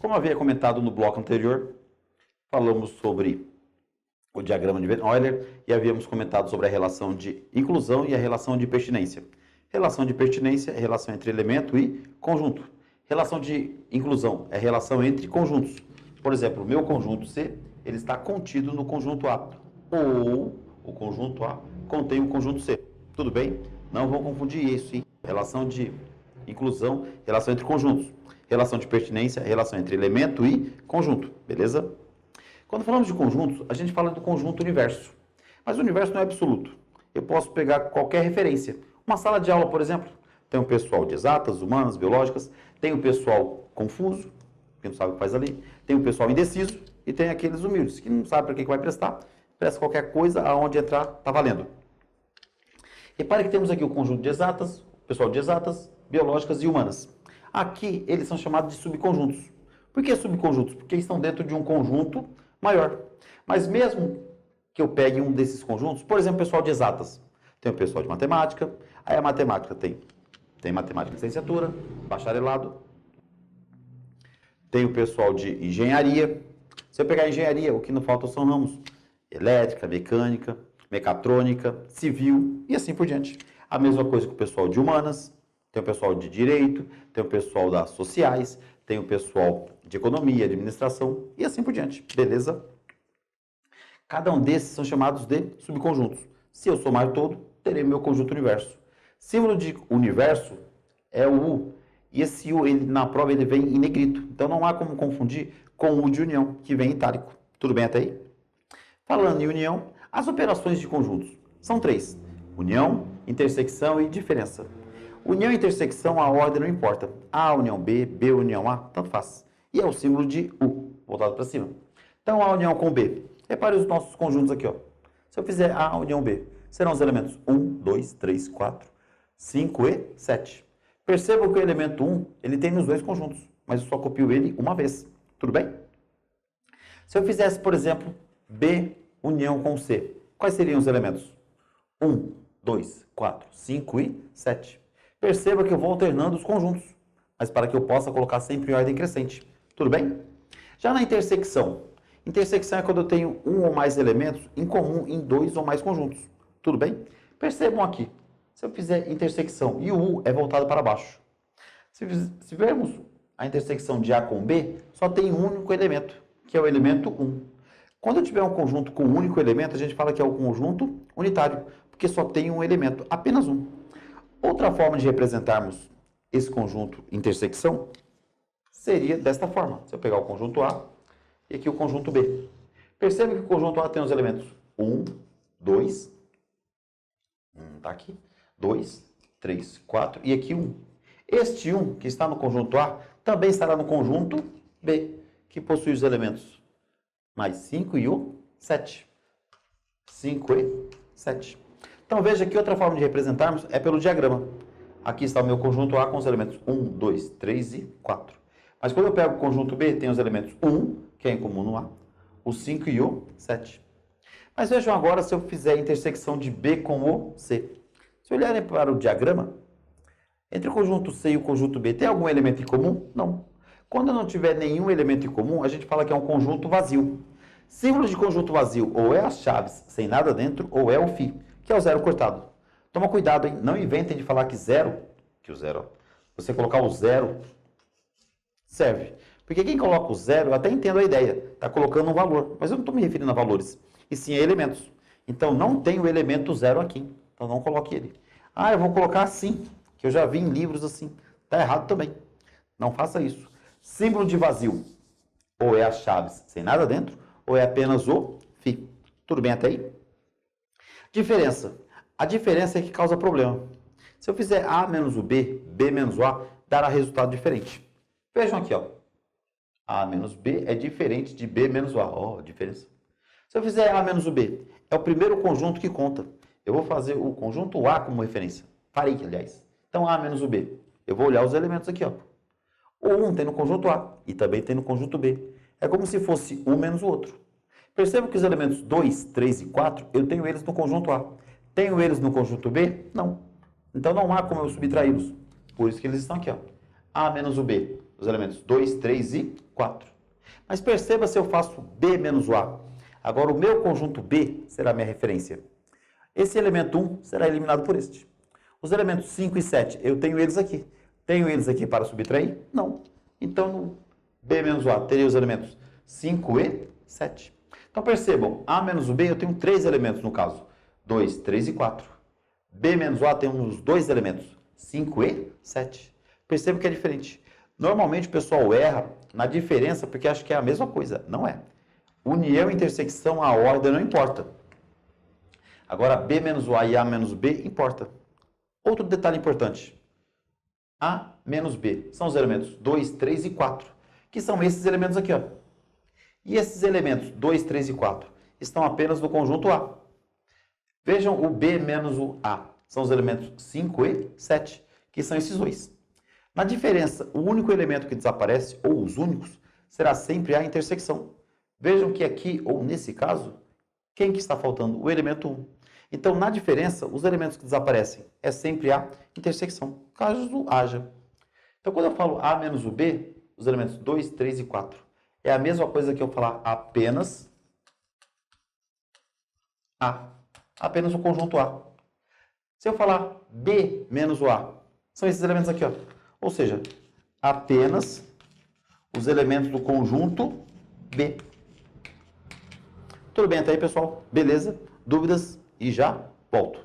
Como havia comentado no bloco anterior, falamos sobre o diagrama de Van Euler e havíamos comentado sobre a relação de inclusão e a relação de pertinência. Relação de pertinência é a relação entre elemento e conjunto. Relação de inclusão é a relação entre conjuntos. Por exemplo, o meu conjunto C, ele está contido no conjunto A. Ou o conjunto A contém o conjunto C. Tudo bem? Não vão confundir isso, hein? Relação de inclusão, relação entre conjuntos. Relação de pertinência, relação entre elemento e conjunto. Beleza? Quando falamos de conjuntos, a gente fala do conjunto universo. Mas o universo não é absoluto. Eu posso pegar qualquer referência. Uma sala de aula, por exemplo, tem um pessoal de exatas, humanas, biológicas, tem o pessoal confuso, que não sabe o que faz ali, tem o pessoal indeciso e tem aqueles humildes, que não sabe para que vai prestar, presta qualquer coisa, aonde entrar, está valendo. Repare que temos aqui o conjunto de exatas, o pessoal de exatas, biológicas e humanas. Aqui eles são chamados de subconjuntos. Por que subconjuntos? Porque estão dentro de um conjunto maior. Mas mesmo que eu pegue um desses conjuntos, por exemplo, o pessoal de exatas, tem o pessoal de matemática, aí a matemática tem matemática de licenciatura, bacharelado, tem o pessoal de engenharia. Se eu pegar engenharia, o que não falta são ramos: elétrica, mecânica, mecatrônica, civil e assim por diante. A mesma coisa com o pessoal de humanas, tem o pessoal de direito, tem o pessoal das sociais, tem o pessoal de economia, administração e assim por diante. Beleza? Cada um desses são chamados de subconjuntos. Se eu somar todo, terei meu conjunto universo. Símbolo de universo é o U. E esse U, na prova, ele vem em negrito. Então não há como confundir com o U de união, que vem em itálico. Tudo bem até aí? Falando em união, as operações de conjuntos são três: união, intersecção e diferença. União e intersecção, a ordem não importa. A união B, B união A, tanto faz. E é o símbolo de U, voltado para cima. Então, A união com B. Repare os nossos conjuntos aqui, ó. Se eu fizer A união B, serão os elementos 1, 2, 3, 4, 5 e 7. Percebam que o elemento 1, ele tem nos dois conjuntos, mas eu só copio ele uma vez. Tudo bem? Se eu fizesse, por exemplo, B união com C, quais seriam os elementos? 1, 2, 4, 5 e 7. Perceba que eu vou alternando os conjuntos, mas para que eu possa colocar sempre em ordem crescente. Tudo bem? Já na intersecção. Intersecção é quando eu tenho um ou mais elementos em comum em dois ou mais conjuntos. Tudo bem? Percebam aqui. Se eu fizer intersecção e o U é voltado para baixo. Se vermos a intersecção de A com B, só tem um único elemento, que é o elemento 1. Quando eu tiver um conjunto com um único elemento, a gente fala que é o conjunto unitário, porque só tem um elemento, apenas um. Outra forma de representarmos esse conjunto intersecção seria desta forma. Se eu pegar o conjunto A e aqui o conjunto B. Percebe que o conjunto A tem os elementos 1, 2, tá aqui, 2, 3, 4 e aqui 1. Este 1 que está no conjunto A também estará no conjunto B, que possui os elementos mais 5 e o 7. 5 e 7. Então veja que outra forma de representarmos é pelo diagrama. Aqui está o meu conjunto A com os elementos 1, 2, 3 e 4. Mas quando eu pego o conjunto B, tem os elementos 1, que é em comum no A, o 5 e o 7. Mas vejam agora se eu fizer a intersecção de B com o C. Se olharem para o diagrama, entre o conjunto C e o conjunto B, tem algum elemento em comum? Não. Quando não tiver nenhum elemento em comum, a gente fala que é um conjunto vazio. Símbolo de conjunto vazio ou é as chaves sem nada dentro, ou é o φ, que é o zero cortado. Toma cuidado, hein? Não inventem de falar que o zero, você colocar o zero, serve. Porque quem coloca o zero, eu até entendo a ideia, está colocando um valor, mas eu não estou me referindo a valores, e sim a elementos. Então, não tem o elemento zero aqui, então não coloque ele. Ah, eu vou colocar assim, que eu já vi em livros assim. Está errado também. Não faça isso. Símbolo de vazio, ou é as chaves sem nada dentro, ou é apenas o φ. Tudo bem até aí? Diferença. A diferença é que causa problema. Se eu fizer A menos o B, B menos o A, dará resultado diferente. Vejam aqui, ó. A menos B é diferente de B menos o A. Ó, diferença. Se eu fizer A menos o B, é o primeiro conjunto que conta. Eu vou fazer o conjunto A como referência. Farei, aliás. Então, A menos o B. Eu vou olhar os elementos aqui, ó. O 1 tem no conjunto A e também tem no conjunto B. É como se fosse um menos o outro. Perceba que os elementos 2, 3 e 4, eu tenho eles no conjunto A. Tenho eles no conjunto B? Não. Então não há como eu subtraí-los. Por isso que eles estão aqui, ó. A menos o B os elementos 2, 3 e 4. Mas perceba se eu faço B menos o A. Agora, o meu conjunto B será a minha referência. Esse elemento 1 será eliminado por este. Os elementos 5 e 7, eu tenho eles aqui. Tenho eles aqui para subtrair? Não. Então, no B menos o A, teria os elementos 5 e 7. Então, percebam, A menos o B, eu tenho 3 elementos no caso. 2, 3 e 4. B menos o A tem uns 2 elementos. 5 e 7. Percebam que é diferente. Normalmente, o pessoal erra na diferença porque acha que é a mesma coisa. Não é. União e intersecção, a ordem não importa. Agora, B menos o A e A menos o B importa. Outro detalhe importante. A menos B são os elementos 2, 3 e 4, que são esses elementos aqui, ó. E esses elementos 2, 3 e 4 estão apenas no conjunto A. Vejam o B menos o A. São os elementos 5 e 7, que são esses dois. Na diferença, o único elemento que desaparece, ou os únicos, será sempre a intersecção. Vejam que aqui, ou nesse caso, quem que está faltando? O elemento 1. Então, na diferença, os elementos que desaparecem é sempre a intersecção, caso haja. Então, quando eu falo A menos o B, os elementos 2, 3 e 4, é a mesma coisa que eu falar apenas A. Apenas o conjunto A. Se eu falar B menos o A, são esses elementos aqui, ó. Ou seja, apenas os elementos do conjunto B. Tudo bem até aí, pessoal? Beleza? Dúvidas? E já volto.